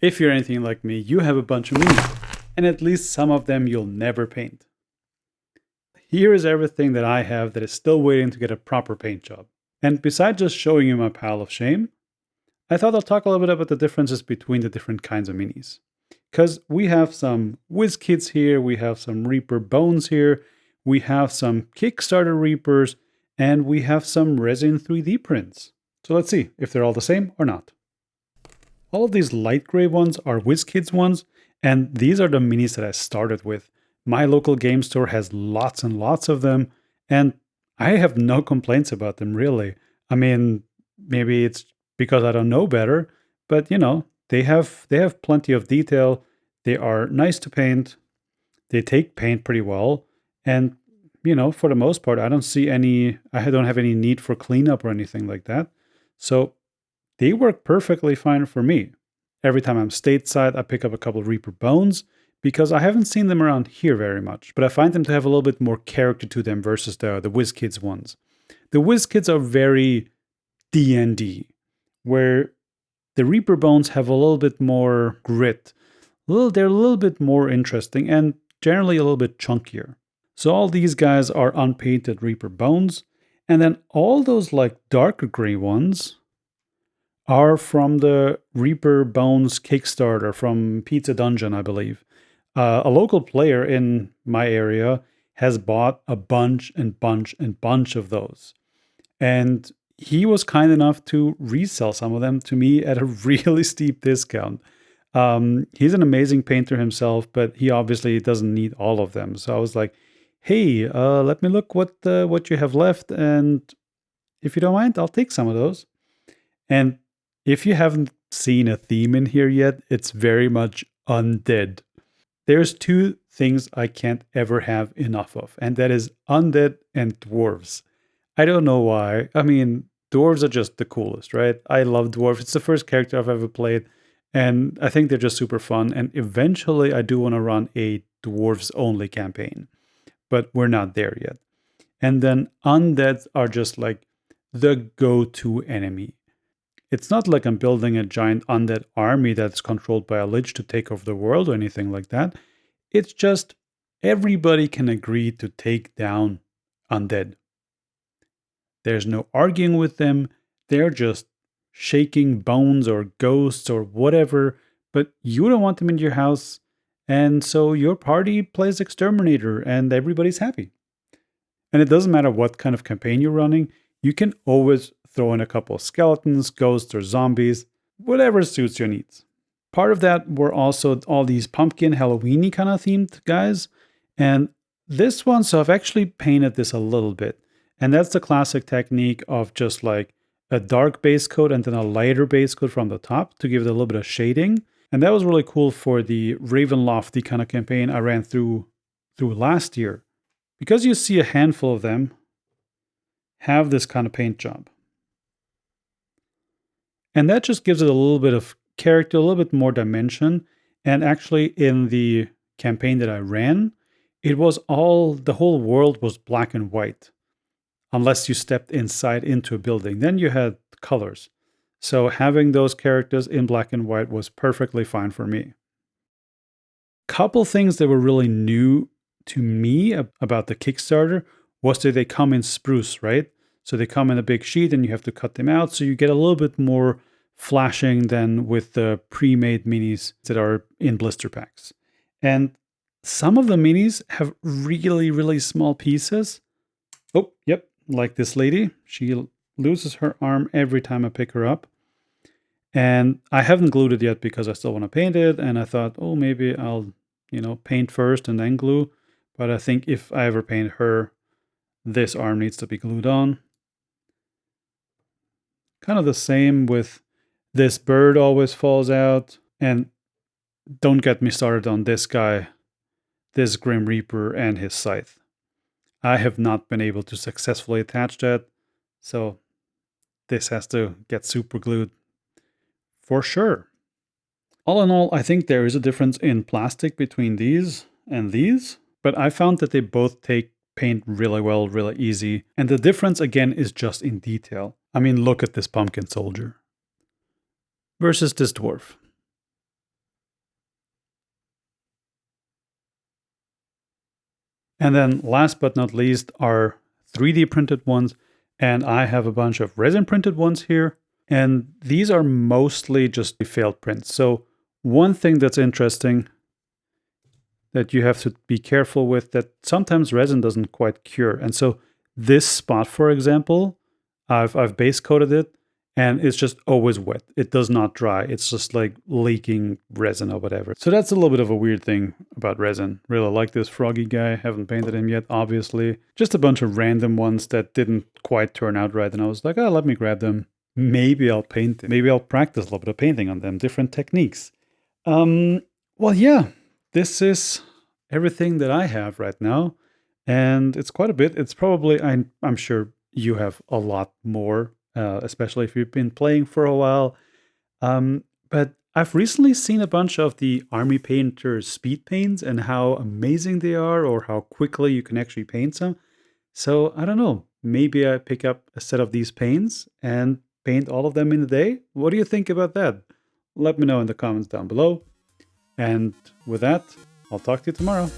If you're anything like me, you have a bunch of minis, and at least some of them you'll never paint. Here is everything that I have that is still waiting to get a proper paint job. And besides just showing you my pile of shame, I thought I'll talk a little bit about the differences between the different kinds of minis. Because we have some WizKids here, we have some Reaper Bones here, we have some Kickstarter Reapers, and we have some resin 3D prints. So let's see if they're all the same or not. All of these light gray ones are WizKids ones, and these are the minis that I started with. My local game store has lots and lots of them, and I have no complaints about them really. I mean, maybe it's because I don't know better, but they have plenty of detail. They are nice to paint. They take paint pretty well, and for the most part, I don't have any need for cleanup or anything like that. So they work perfectly fine for me. Every time I'm stateside, I pick up a couple of Reaper Bones because I haven't seen them around here very much, but I find them to have a little bit more character to them versus the WizKids ones. The WizKids are very D&D, where the Reaper Bones have a little bit more grit. They're a little bit more interesting and generally a little bit chunkier. So all these guys are unpainted Reaper Bones, and then all those like darker gray ones are from the Reaper Bones Kickstarter from Pizza Dungeon, I believe. A local player in my area has bought a bunch of those. And he was kind enough to resell some of them to me at a really steep discount. He's an amazing painter himself, but he obviously doesn't need all of them. So I was like, hey, let me look what you have left. And if you don't mind, I'll take some of those. And if you haven't seen a theme in here yet, it's very much undead. There's two things I can't ever have enough of, and that is undead and dwarves. I don't know why. I mean, dwarves are just the coolest, right? I love dwarves. It's the first character I've ever played, and I think they're just super fun. And eventually, I do want to run a dwarves only campaign, but we're not there yet. And then undeads are just like the go-to enemy. It's not like I'm building a giant undead army that's controlled by a lich to take over the world or anything like that. It's just everybody can agree to take down undead. There's no arguing with them. They're just shaking bones or ghosts or whatever, but you don't want them in your house. And so your party plays exterminator and everybody's happy. And it doesn't matter what kind of campaign you're running, you can always throw in a couple of skeletons, ghosts, or zombies, whatever suits your needs. Part of that were also all these pumpkin Halloweeny kind of themed guys. And this one, so I've actually painted this a little bit. And that's the classic technique of just like a dark base coat and then a lighter base coat from the top to give it a little bit of shading. And that was really cool for the Ravenlofty kind of campaign I ran through last year. Because you see a handful of them have this kind of paint job. And that just gives it a little bit of character, a little bit more dimension. And actually, in the campaign that I ran, the whole world was black and white, unless you stepped inside into a building. Then you had colors. So having those characters in black and white was perfectly fine for me. Couple things that were really new to me about the Kickstarter was that they come in spruce, right? So they come in a big sheet and you have to cut them out. So you get a little bit more flashing than with the pre-made minis that are in blister packs. And some of the minis have really, really small pieces. Oh, yep, like this lady. She loses her arm every time I pick her up. And I haven't glued it yet because I still want to paint it. And I thought, oh, maybe I'll, paint first and then glue. But I think if I ever paint her, this arm needs to be glued on. Kind of the same with this bird always falls out. And don't get me started on this guy, this Grim Reaper and his scythe. I have not been able to successfully attach that. So this has to get super glued for sure. All in all, I think there is a difference in plastic between these and these, but I found that they both take paint really well, really easy. And the difference again is just in detail. I mean, look at this pumpkin soldier versus this dwarf. And then last but not least are 3D printed ones. And I have a bunch of resin printed ones here. And these are mostly just failed prints. So one thing that's interesting that you have to be careful with, that sometimes resin doesn't quite cure. And so this spot, for example, I've base coated it and it's just always wet. It does not dry. It's just like leaking resin or whatever. So that's a little bit of a weird thing about resin. Really like this froggy guy. Haven't painted him yet, obviously. Just a bunch of random ones that didn't quite turn out right. And I was like, oh, let me grab them. Maybe I'll paint them. Maybe I'll practice a little bit of painting on them, different techniques. Well, yeah, this is everything that I have right now. And it's quite a bit. It's probably, I'm sure you have a lot more, especially if you've been playing for a while. But I've recently seen a bunch of the Army Painter speed paints and how amazing they are, or how quickly you can actually paint some. So I don't know, maybe I pick up a set of these paints and paint all of them in a day. What do you think about that? Let me know in the comments down below. And with that, I'll talk to you tomorrow.